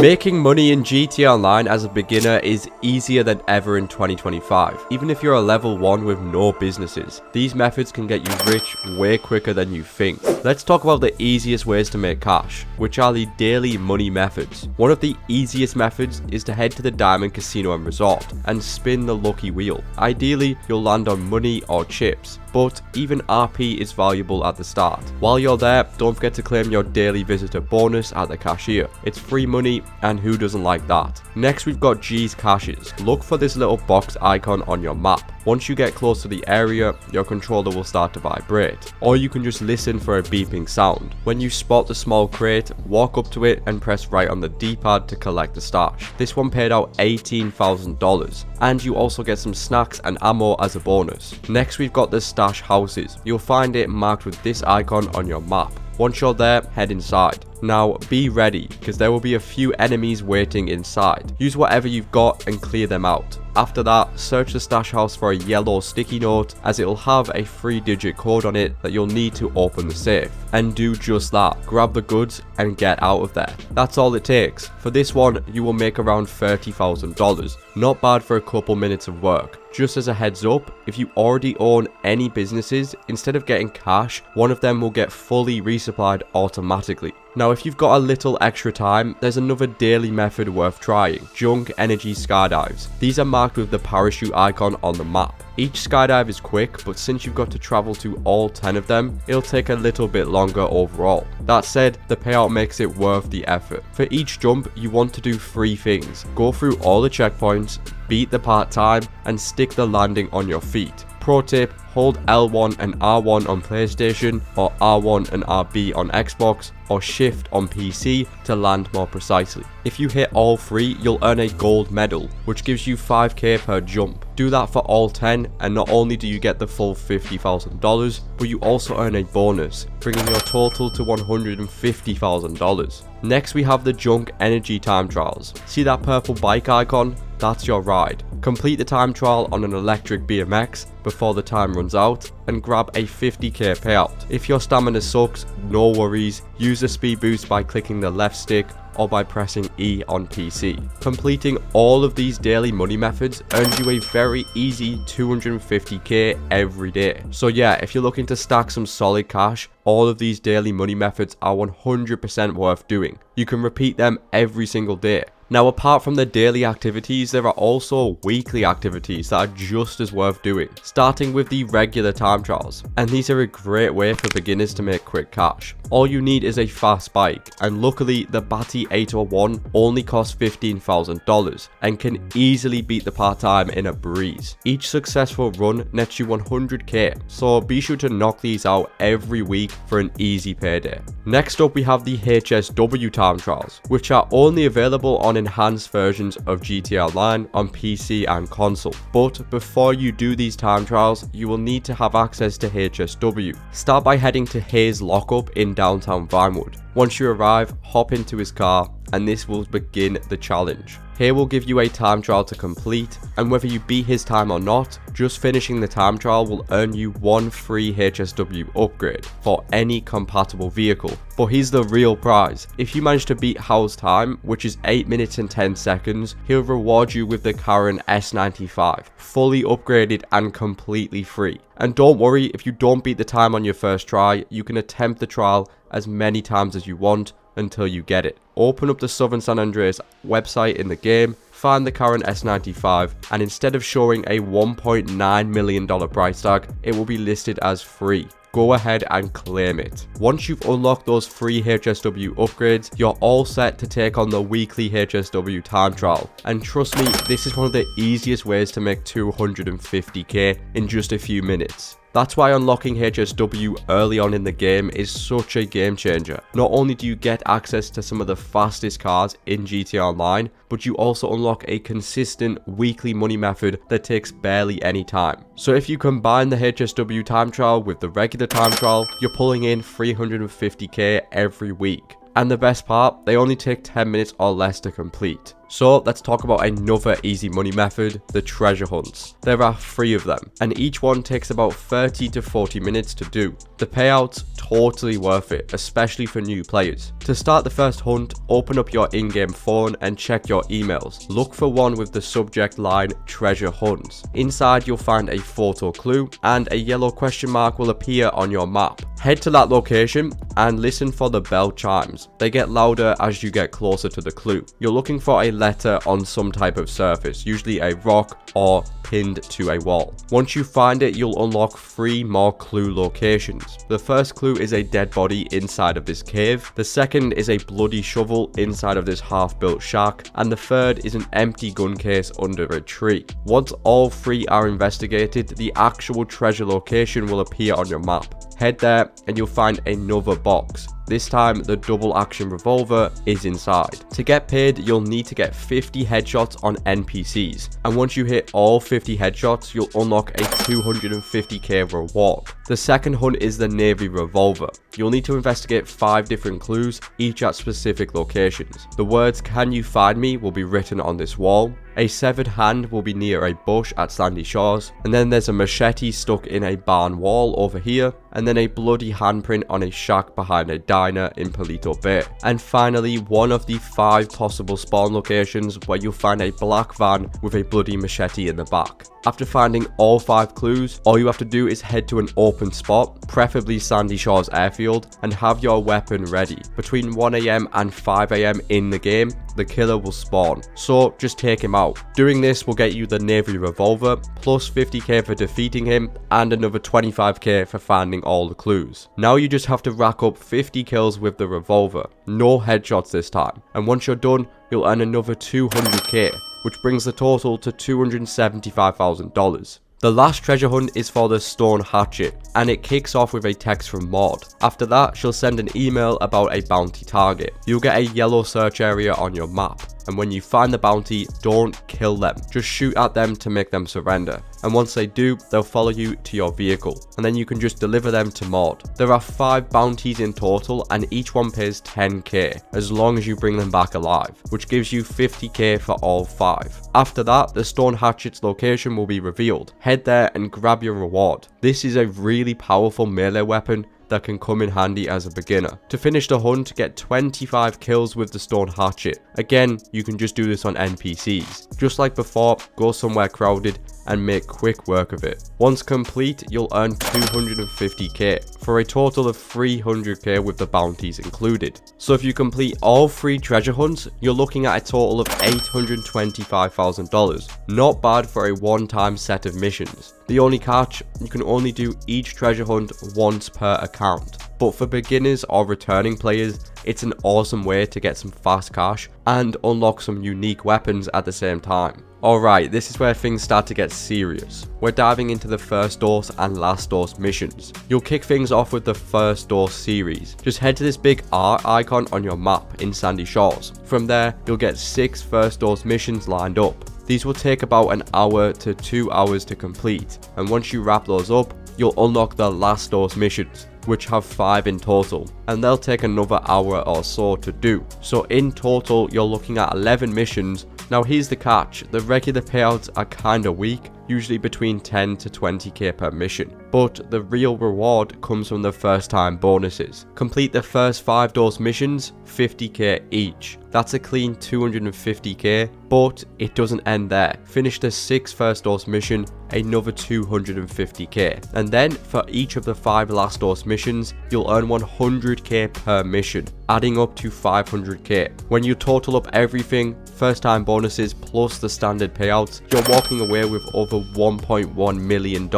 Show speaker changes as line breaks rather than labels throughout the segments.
Making money in GTA Online as a beginner is easier than ever in 2025. Even if you're a level 1 with no businesses, these methods can get you rich way quicker than you think. Let's talk about the easiest ways to make cash, which are the daily money methods. One of the easiest methods is to head to the Diamond Casino and Resort and spin the lucky wheel. Ideally, you'll land on money or chips, but even RP is valuable at the start. While you're there, don't forget to claim your daily visitor bonus at the cashier. It's free money, and who doesn't like that? Next, we've got G's Caches. Look for this little box icon on your map. Once you get close to the area, your controller will start to vibrate, or you can just listen for a beeping sound. When you spot the small crate, walk up to it and press right on the D-pad to collect the stash. This one paid out $18,000, and you also get some snacks and ammo as a bonus. Next, we've got the stash houses. You'll find it marked with this icon on your map. Once you're there, head inside. Now be ready, because there will be a few enemies waiting inside. Use whatever you've got and clear them out. After that, search the stash house for a yellow sticky note, as it will have a 3-digit code on it that you'll need to open the safe. And do just that, grab the goods and get out of there. That's all it takes. For this one, you will make around $30,000. Not bad for a couple minutes of work. Just as a heads up, if you already own any businesses, instead of getting cash, one of them will get fully resupplied automatically. Now, if you've got a little extra time, there's another daily method worth trying: junk energy skydives. These are marked with the parachute icon on the map. Each skydive is quick, but since you've got to travel to all 10 of them, it'll take a little bit longer overall. That said, the payout makes it worth the effort. For each jump, you want to do 3 things: go through all the checkpoints, beat the part time, and stick the landing on your feet. Pro tip, hold L1 and R1 on PlayStation, or R1 and RB on Xbox, or Shift on PC to land more precisely. If you hit all 3, you'll earn a gold medal, which gives you 5k per jump. Do that for all 10, and not only do you get the full $50,000, but you also earn a bonus, bringing your total to $150,000. Next, we have the junk energy time trials. See that purple bike icon? That's your ride. Complete the time trial on an electric BMX before the time runs out, and grab a 50k payout. If your stamina sucks, no worries. Use the speed boost by clicking the left stick or by pressing E on PC. Completing all of these daily money methods earns you a very easy 250k every day. So yeah, if you're looking to stack some solid cash, all of these daily money methods are 100% worth doing. You can repeat them every single day. Now, apart from the daily activities, there are also weekly activities that are just as worth doing, starting with the regular time trials, and these are a great way for beginners to make quick cash. All you need is a fast bike, and luckily the Batty 801 only costs $15,000 and can easily beat the part-time in a breeze. Each successful run nets you 100k, so be sure to knock these out every week for an easy payday. Next up, we have the HSW time trials, which are only available on enhanced versions of GTA Online on PC and console. But before you do these time trials, you will need to have access to HSW. Start by heading to Hayes Lockup in downtown Vinewood. Once you arrive, hop into his car, and this will begin the challenge. Here will give you a time trial to complete, and whether you beat his time or not, just finishing the time trial will earn you 1 free HSW upgrade for any compatible vehicle. But here's the real prize: if you manage to beat How's time, which is 8 minutes and 10 seconds, he'll reward you with the Cluckin S95, fully upgraded and completely free. And don't worry, if you don't beat the time on your first try, you can attempt the trial as many times as you want until you get it. Open up the Southern San Andreas website in the game, find the Cluckin S95, and instead of showing a $1.9 million price tag, it will be listed as free. Go ahead and claim it. Once you've unlocked those free HSW upgrades, you're all set to take on the weekly HSW time trial. And trust me, this is one of the easiest ways to make 250k in just a few minutes. That's why unlocking HSW early on in the game is such a game changer. Not only do you get access to some of the fastest cars in GTA Online, but you also unlock a consistent weekly money method that takes barely any time. So if you combine the HSW time trial with the regular time trial, you're pulling in 350k every week. And the best part, they only take 10 minutes or less to complete. So let's talk about another easy money method, the treasure hunts. There are 3 of them, and each one takes about 30 to 40 minutes to do. The payouts totally worth it, especially for new players. To start the first hunt, open up your in-game phone and check your emails. Look for one with the subject line treasure hunts. Inside you'll find a photo clue and a yellow question mark will appear on your map. Head to that location and listen for the bell chimes. They get louder as you get closer to the clue. You're looking for a letter on some type of surface, usually a rock or pinned to a wall. Once you find it, you'll unlock 3 more clue locations. The first clue is a dead body inside of this cave. The second is a bloody shovel inside of this half-built shack. And the third is an empty gun case under a tree. Once all 3 are investigated, the actual treasure location will appear on your map. Head there and you'll find another box. This time, the double action revolver is inside. To get paid, you'll need to get 50 headshots on NPCs. And once you hit all 50 headshots, you'll unlock a 250k reward. The second hunt is the navy revolver. You'll need to investigate 5 different clues, each at specific locations. The words "Can you find me?" will be written on this wall. A severed hand will be near a bush at Sandy Shores, and then there's a machete stuck in a barn wall over here, and then a bloody handprint on a shack behind a diner in Palito Bay. And finally, one of the 5 possible spawn locations where you'll find a black van with a bloody machete in the back. After finding all 5 clues, all you have to do is head to an open spot, preferably Sandy Shores Airfield, and have your weapon ready. Between 1 AM and 5 AM in the game, the killer will spawn, so just take him out. Doing this will get you the navy revolver, plus 50k for defeating him, and another 25k for finding all the clues. Now you just have to rack up 50 kills with the revolver, no headshots this time, and once you're done, you'll earn another 200k, which brings the total to $275,000. The last treasure hunt is for the stone hatchet, and it kicks off with a text from Maud. After that, she'll send an email about a bounty target. You'll get a yellow search area on your map, and when you find the bounty, don't kill them, just shoot at them to make them surrender. And once they do, they'll follow you to your vehicle, and then you can just deliver them to Maud. There are 5 bounties in total, and each one pays 10k, as long as you bring them back alive, which gives you 50k for all 5. After that, the stone hatchet's location will be revealed. Head there and grab your reward. This is a really powerful melee weapon that can come in handy as a beginner. To finish the hunt, get 25 kills with the stone hatchet. Again, you can just do this on NPCs. Just like before, go somewhere crowded and make quick work of it. Once complete, you'll earn 250k, for a total of 300k with the bounties included. So if you complete all 3 treasure hunts, you're looking at a total of $825,000. Not bad for a one-time set of missions. The only catch, you can only do each treasure hunt once per account. But for beginners or returning players, it's an awesome way to get some fast cash and unlock some unique weapons at the same time. Alright, this is where things start to get serious. We're diving into the first dose and last dose missions. You'll kick things off with the first dose series. Just head to this big R icon on your map in Sandy Shores. From there, you'll get 6 first dose missions lined up. These will take about an hour to 2 hours to complete, and once you wrap those up, you'll unlock the last dose missions, which have 5 in total, and they'll take another hour or so to do. So in total, you're looking at 11 missions. Now here's the catch, the regular payouts are kinda weak, usually between 10 to 20k per mission, but the real reward comes from the first time bonuses. Complete the first 5 dose missions, 50k each. That's a clean 250k, but it doesn't end there. Finish the 6 first dose mission, another 250k. And then for each of the 5 last dose missions, you'll earn 100k per mission, adding up to 500k. When you total up everything, first time bonuses plus the standard payouts, you're walking away with over $1.1 million.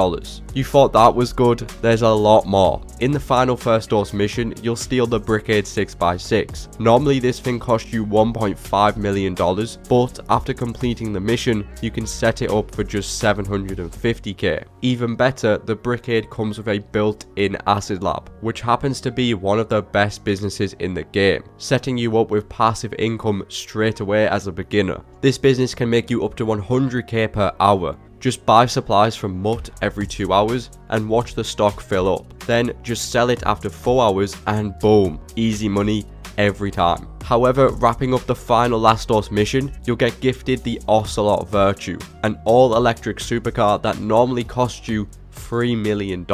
You thought that was good? There's a lot more. In the final first dose mission, you'll steal the Brickade 6x6. Normally this thing costs you $1.5 million, but after completing the mission, you can set it up for just 750k. Even better, the Brickade comes with a built-in acid lab, which happens to be one of the best businesses in the game, setting you up with passive income straight away as a beginner. This business can make you up to 100k per hour. Just buy supplies from Mutt every 2 hours and watch the stock fill up. Then just sell it after 4 hours and boom, easy money, every time. However, wrapping up the final last horse mission, you'll get gifted the Ocelot Virtue, an all-electric supercar that normally costs you $3 million.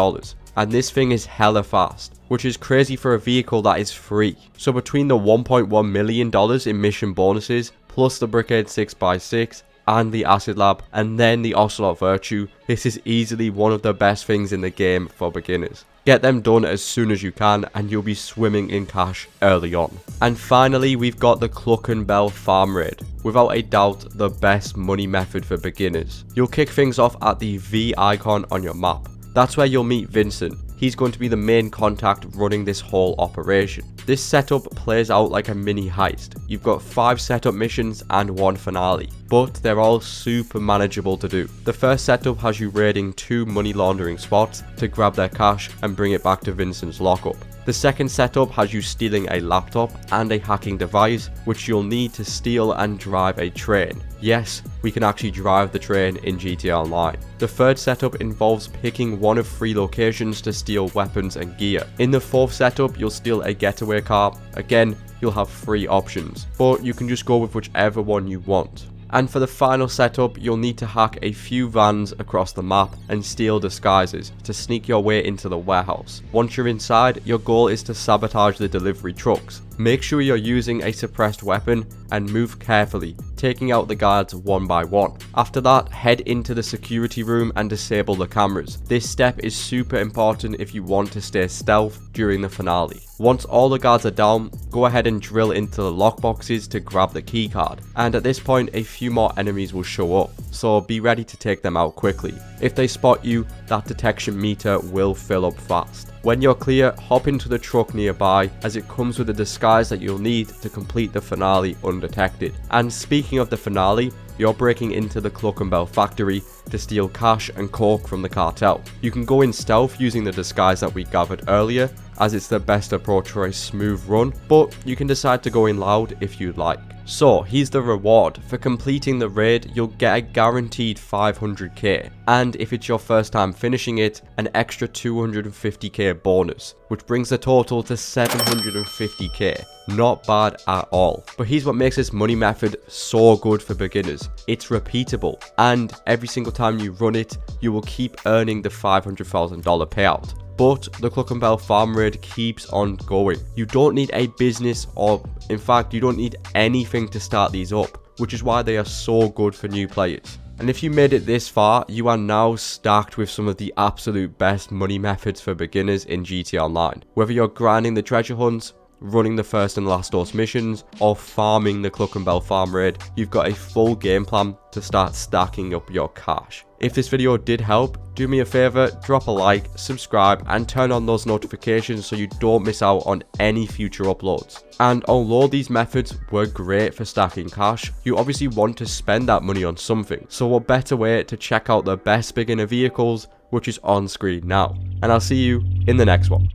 And this thing is hella fast, which is crazy for a vehicle that is free. So between the $1.1 million in mission bonuses, plus the Brickhead 6x6, and the Acid Lab, and then the Ocelot Virtue, this is easily one of the best things in the game for beginners. Get them done as soon as you can and you'll be swimming in cash early on. And finally, we've got the Cluckin Farm Raid. Without a doubt, the best money method for beginners. You'll kick things off at the V icon on your map. That's where you'll meet Vincent. He's going to be the main contact running this whole operation. This setup plays out like a mini heist. You've got 5 setup missions and 1 finale, but they're all super manageable to do. The first setup has you raiding 2 money laundering spots to grab their cash and bring it back to Vincent's lockup. The second setup has you stealing a laptop and a hacking device, which you'll need to steal and drive a train. Yes, we can actually drive the train in GTA Online. The third setup involves picking one of 3 locations to steal weapons and gear. In the fourth setup, you'll steal a getaway car. Again, you'll have 3 options, but you can just go with whichever one you want. And for the final setup, you'll need to hack a few vans across the map and steal disguises to sneak your way into the warehouse. Once you're inside, your goal is to sabotage the delivery trucks. Make sure you're using a suppressed weapon and move carefully, taking out the guards one by one. After that, head into the security room and disable the cameras. This step is super important if you want to stay stealth during the finale. Once all the guards are down, go ahead and drill into the lockboxes to grab the keycard. And at this point, a few more enemies will show up, so be ready to take them out quickly. If they spot you, that detection meter will fill up fast. When you're clear, hop into the truck nearby, as it comes with a disguise that you'll need to complete the finale undetected. And speaking of the finale, you're breaking into the Cluckin factory to steal cash and coke from the cartel. You can go in stealth using the disguise that we gathered earlier, as it's the best approach for a smooth run, but you can decide to go in loud if you'd like. So here's the reward. For completing the raid, you'll get a guaranteed 500k, and if it's your first time finishing it, an extra 250k bonus, which brings the total to 750k. Not bad at all. But here's what makes this money method so good for beginners. It's repeatable, and every single time you run it, you will keep earning the $500,000 payout. But the Cluckin Farm Raid keeps on going. You don't need a business, or in fact you don't need anything to start these up, which is why they are so good for new players. And if you made it this far, you are now stacked with some of the absolute best money methods for beginners in GTA Online. Whether you're grinding the treasure hunts, running the first and last horse missions, or farming the Cluckin Farm Raid, you've got a full game plan to start stacking up your cash. If this video did help, do me a favor, drop a like, subscribe, and turn on those notifications so you don't miss out on any future uploads. And although these methods were great for stacking cash, you obviously want to spend that money on something. So what better way to check out the best beginner vehicles, which is on screen now. And I'll see you in the next one.